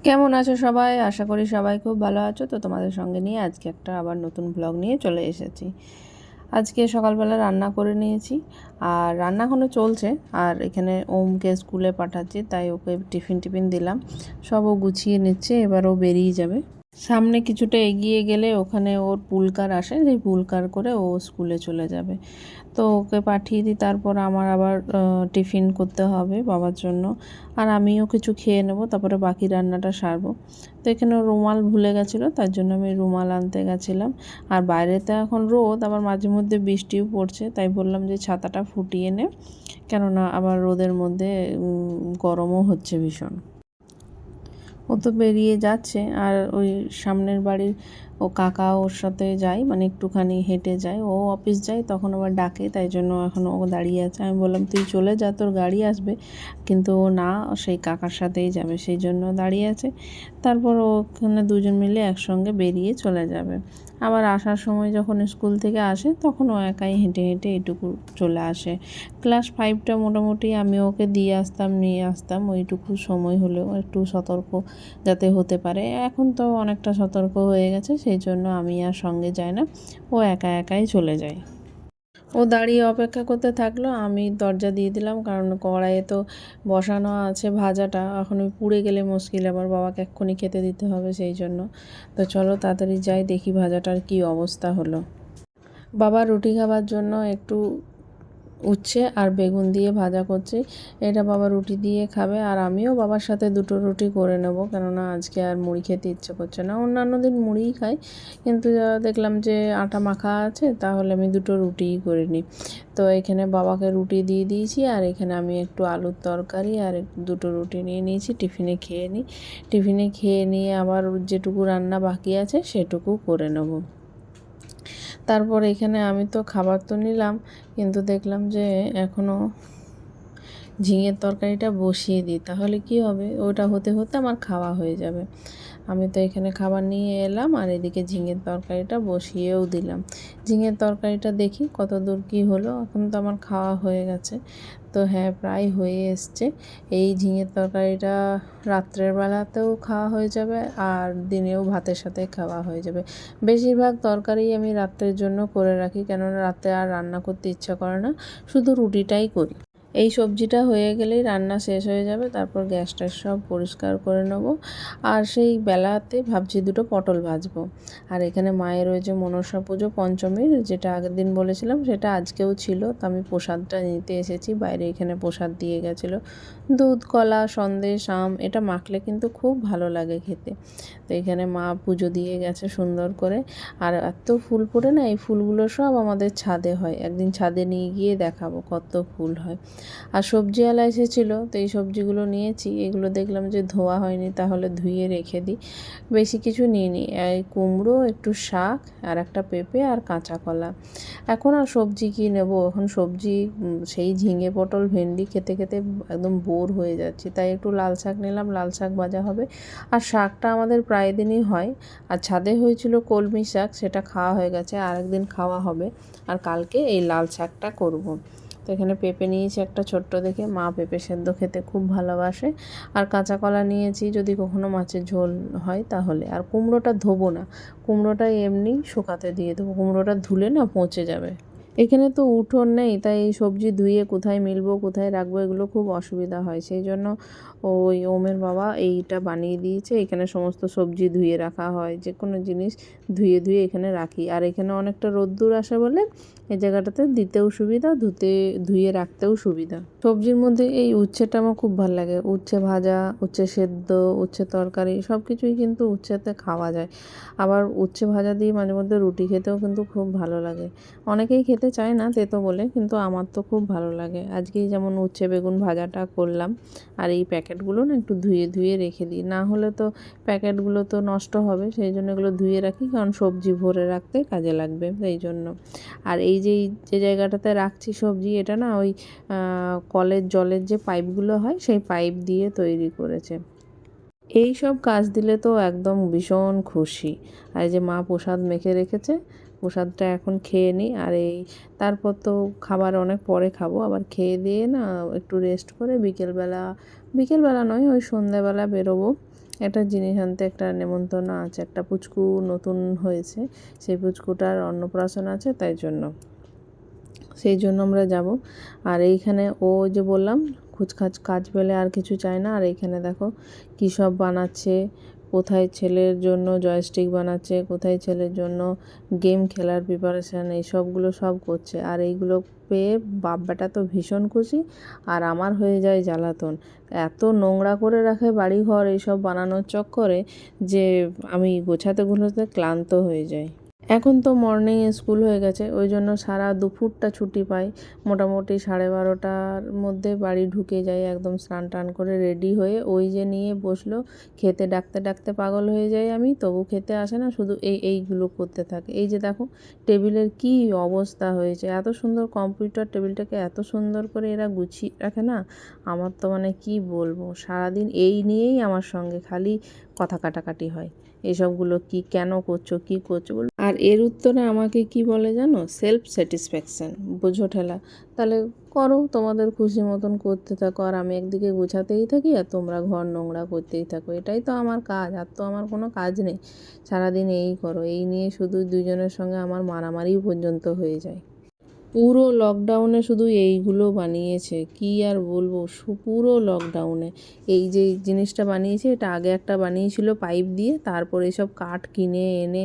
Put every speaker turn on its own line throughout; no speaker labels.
কেমন আছো সবাই? আশা করি সবাই খুব ভালো আছো। তো তোমাদের সঙ্গে নিয়ে আজকে একটা আবার নতুন ব্লগ নিয়ে চলে এসেছি। আজকে সকালবেলা রান্না করে নিয়েছি, আর রান্না এখনও চলছে। আর এখানে ওমকে স্কুলে পাঠাচ্ছি, তাই ওকে টিফিন টিফিন দিলাম, সব ও গুছিয়ে নিচ্ছে। এবার ও বেরিয়ে যাবে। সামনে কিছুটা এগিয়ে গেলে ওখানে ওর পুলকার আসে, সেই পুলকার করে ও স্কুলে চলে যাবে। তো ওকে পাঠিয়ে দিই, তারপর আমার আবার টিফিন করতে হবে বাবার জন্য, আর আমিও কিছু খেয়ে নেব, তারপরে বাকি রান্নাটা সারবো। তো এখানে রুমাল ভুলে গেছিলো, তার জন্য আমি রুমাল আনতে গেছিলাম। আর বাইরেতে এখন রোদ, আবার মাঝে মধ্যে বৃষ্টিও পড়ছে, তাই বললাম যে ছাতাটা ফুটিয়ে নে, কেননা আবার রোদের মধ্যে গরমও হচ্ছে ভীষণ। ও তো বেরিয়ে যাচ্ছে, আর ওই সামনের বাড়ির ও কাকা ওর সাথে যায়, মানে একটুখানি হেঁটে যায়। ও অফিস যায়, তখন আবার ডাকে, তাই জন্য এখন ও দাঁড়িয়ে আছে। আমি বললাম তুই চলে যা, তোর গাড়ি আসবে, কিন্তু ও না, সেই কাকার সাথেই যাবে, সেই জন্য দাঁড়িয়ে আছে। তারপর ওখানে দুজন মিলে একসঙ্গে বেরিয়ে চলে যাবে। আবার আসার সময় যখন স্কুল থেকে আসে, তখন ও একাই হেঁটে হেঁটে এটুকু চলে আসে। ক্লাস 5টা মোটামুটি আমি ওকে দিয়ে আসতাম, নিয়ে আসতাম, ওইটুকু সময় হলেও একটু সতর্ক যাতে হতে পারে। এখন তো অনেকটা সতর্ক হয়ে গেছে, সেই জন্য আমি আর সঙ্গে যাই না, ও একা একাই চলে যায়। ও দাঁড়িয়ে অপেক্ষা করতে থাকলো, আমি দরজা দিয়ে দিলাম, কারণ কড়াইয়ে তো বসানো আছে ভাজাটা, এখন ওই পুড়ে গেলে মুশকিল, আবার বাবাকে এক্ষুনি খেতে দিতে হবে, সেই জন্য। তো চলো তাড়াতাড়ি যাই, দেখি ভাজাটার কি অবস্থা হলো। বাবা রুটি খাবার জন্য একটু উচ্ছে আর বেগুন দিয়ে ভাজা করছি। এটা বাবা রুটি দিয়ে খাবে, আর আমিও বাবার সাথে দুটো রুটি করে নেব, কেননা আজকে আর মুড়ি খেতে ইচ্ছে করছে না। অন্যান্য দিন মুড়িই খাই, কিন্তু দেখলাম যে আটা মাখা আছে, তাহলে আমি দুটো রুটিই করে নিই। তো এখানে বাবাকে রুটি দিয়ে দিয়েছি, আর এখানে আমি একটু আলুর তরকারি আর দুটো রুটি নিয়ে নিয়েছি, টিফিনে খেয়ে নিই। টিফিনে খেয়ে নিয়ে আবার যেটুকু রান্না বাকি আছে সেটুকু করে নেব। তারপর এখানে আমি তো খাবার তো নিলাম, কিন্তু দেখলাম যে এখনও ঝিঙের তরকারিটা বসিয়ে দিই, তাহলে কি হবে, ওটা হতে হতে আমার খাওয়া হয়ে যাবে। আমি তো এখানে খাবার নিয়ে এলাম, আর এদিকে ঝিঙের তরকারিটা বসিয়েও দিলাম। ঝিঙের তরকারিটা দেখি কত দূর কী হলো, এখন তো আমার খাওয়া হয়ে গেছে। তো হ্যাঁ, প্রায় হয়ে এসছে। এই ঝিঙের তরকারিটা রাত্রের বেলাতেও খাওয়া হয়ে যাবে, আর দিনেও ভাতের সাথে খাওয়া হয়ে যাবে। বেশিরভাগ তরকারি আমি রাত্রের জন্য করে রাখি, কেননা রাতে আর রান্না করতে ইচ্ছা করে না, শুধু রুটিটাই করি। এই সবজিটা হয়ে গেলেই রান্না শেষ হয়ে যাবে, তারপর গ্যাসটা সব পরিষ্কার করে নেব। আর সেই বেলাতে ভাবছি দুটো পটল ভাজবো। আর এখানে মায়ের ওই যে মনসা পুজো পঞ্চমীর, যেটা আগের দিন বলেছিলাম, সেটা আজকেও ছিল। তো আমি প্রসাদটা নিতে এসেছি, বাইরে এখানে প্রসাদ দিয়ে গেছিলো দুধ, কলা, সন্দেশ, আম। এটা মাখলে কিন্তু খুব ভালো লাগে খেতে। তো এখানে মা পুজো দিয়ে গেছে সুন্দর করে। আর এত ফুল ফোটে না, এই ফুলগুলো সব আমাদের ছাদে হয়, একদিন ছাদে নিয়ে গিয়ে দেখাবো কত ফুল হয়। আর সবজিওয়ালা এসেছিলো, তো এই সবজিগুলো নিয়েছি। এগুলো দেখলাম যে ধোয়া হয়নি, তাহলে ধুয়ে রেখে দিই। বেশি কিছু নিইনি, এই কুমড়ো, একটু শাক, আর একটা পেঁপে, আর কাঁচা কলা। এখন আর সবজি কী নেব, এখন সবজি সেই ঝিঙে, পটল, ভেন্ডি খেতে খেতে একদম বোর হয়ে যাচ্ছি, তাই একটু লাল শাক নিলাম, লাল শাক ভাজা হবে। আর শাকটা আমাদের প্রায় দিনই হয়। আর ছাদে হয়েছিল কলমি শাক, সেটা খাওয়া হয়ে গেছে, আর একদিন খাওয়া হবে। আর কালকে এই লাল শাকটা করব। তো এখানে পেঁপে নিয়েছি একটা ছোট্ট দেখে, মা পেঁপে সেদ্ধ খেতে খুব ভালোবাসে। আর কাঁচা কলা নিয়েছি, যদি কখনো মাছের ঝোল হয় তাহলে। আর কুমড়োটা ধোবো না, কুমড়োটা এমনি শুকাতে দিয়ে দেবো, কুমড়োটা ধুলে না পচে যাবে। এখানে তো উঠোন নেই, তাই এই সবজি ধুয়ে কোথায় মিলবো, কোথায় রাখবো, এগুলো খুব অসুবিধা হয়। সেই জন্য ওই ওমের বাবা এইটা বানিয়ে দিয়েছে, এখানে সমস্ত সবজি ধুয়ে রাখা হয়, যে কোনো জিনিস ধুয়ে ধুয়ে এখানে রাখি। আর এখানে অনেকটা রোদ্দুর আসে বলে এই জায়গাটাতে দিতেও সুবিধা, ধুয়ে রাখতেও সুবিধা। সবজির মধ্যে এই উচ্ছেটা আমার খুব ভালো লাগে, উচ্ছে ভাজা, উচ্ছে সেদ্ধ, উচ্ছে তরকারি, সব কিছুই কিন্তু উচ্ছেতে খাওয়া যায়। আবার উচ্ছে ভাজা দিয়ে মাঝে মধ্যে রুটি খেতেও কিন্তু খুব ভালো লাগে। অনেকেই খেতে চায় না তেতো বলে, কিন্তু আমার তো খুব ভালো লাগে। আজকেই যেমন উচ্ছে বেগুন ভাজাটা করলাম। আর এই প্যাকেটগুলো না একটু ধুয়ে ধুয়ে রেখে দিই, না হলে তো প্যাকেটগুলো তো নষ্ট হবে, সেই জন্য এগুলো ধুয়ে রাখি, কারণ সবজি ভরে রাখতে কাজে লাগবে, সেই জন্য। আর এই যে জায়গাটাতে রাখছি সবজি, এটা না ওই কলের জলের যে পাইপগুলো হয়, সেই পাইপ দিয়ে তৈরি করেছে। এই সব কাজ দিলে তো একদম ভীষণ খুশি। আর এই যে মা প্রসাদ মেখে রেখেছে, প্রসাদটা এখন খেয়ে নিই। আর এই তারপর তো খাবার অনেক পরে খাবো, আবার খেয়ে দিয়ে না একটু রেস্ট করে বিকেলবেলা, বিকেলবেলা নয়, ওই সন্ধ্যাবেলা বেরোবো। একটা জিনিস আনতে, একটা নেমন্তন্ন আছে, একটা পুচকু নতুন হয়েছে, সেই পুচকুটার অন্নপ্রাশন আছে, তাই জন্য সেই জন্য আমরা যাব। আর এইখানে ও যে বললাম খুচখাচ কাজ পেলে আর কিছু চায় না। আর এইখানে দেখো কী সব বানাচ্ছে, কোথায় ছেলের জন্য জয়স্টিক বানাচ্ছে, কোথায় ছেলের জন্য গেম খেলার প্রিপারেশান, এইসবগুলো সব করছে। আর এইগুলো পেয়ে বাপ বেটা তো ভীষণ খুশি, আর আমার হয়ে যায় জ্বালাতন। এত নোংরা করে রাখে বাড়িঘর এইসব বানানোর চক্করে যে আমি গোছাতে গোছাতে ক্লান্ত হয়ে যাই। এখন তো মর্নিং স্কুল হয়ে গেছে, ওই জন্য সারা দুপুরটা ছুটি পাই। মোটামুটি 12:30টার মধ্যে বাড়ি ঢুকে যাই, একদম স্নান টান করে রেডি হয়ে। ওই যে নিয়ে বসলো, খেতে ডাকতে ডাকতে পাগল হয়ে যাই আমি, তবু খেতে আসে না, শুধু এইগুলো করতে থাকে। এই যে দেখো টেবিলের কি অবস্থা হয়েছে, এত সুন্দর কম্পিউটার টেবিলটাকে এত সুন্দর করে এরা গুছিয়ে রাখে না, আমার তো মানে কি বলবো, সারাদিন এই নিয়েই আমার সঙ্গে খালি কথা কাটাকাটি হয়। এসবগুলো কি কেন করছো, কি করছো বল। আর এর উত্তরে আমাকে কি বলে জানো, সেলফ স্যাটিসফ্যাকশান, বোঝো ঠেলা। তাহলে করো, তোমাদের খুশি মতন করতে থাকো, আর আমি একদিকে গোছাতেই থাকি আর তোমরা ঘর নোংরা করতেই থাকো, এটাই তো আমার কাজ। আর তো আমার কোনো কাজ নেই, সারাদিন এই করো, এই নিয়ে শুধু দুজনের সঙ্গে আমার মারামারি পর্যন্ত হয়ে যায়। পুরো লকডাউনে শুধু এইগুলো বানিয়েছে, কি আর বলবো, পুরো লকডাউনে এই যে জিনিসটা বানিয়েছে, এটা আগে একটা বানিয়েছিল পাইপ দিয়ে, তারপর এসব কাঠ কিনে এনে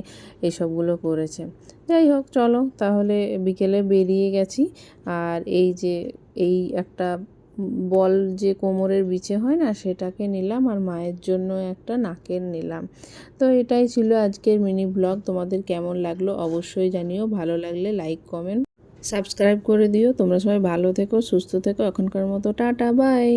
এসবগুলো করেছে। যাই হোক, চলো তাহলে, বিকেলে বেরিয়ে গেছি। আর এই যে এই একটা বল যে কোমরের বিছে হয় না, সেটাকে নিলাম, আর মায়ের জন্য একটা নাকের নিলাম। তো এটাই ছিল আজকের মিনি ব্লগ। তোমাদের কেমন লাগলো অবশ্যই জানিও, ভালো লাগলে লাইক কমেন্ট সাবস্ক্রাইব করে দিও। তোমরা সবাই ভালো থেকো, সুস্থ থেকো, এখনকার মতো টাটা বাই।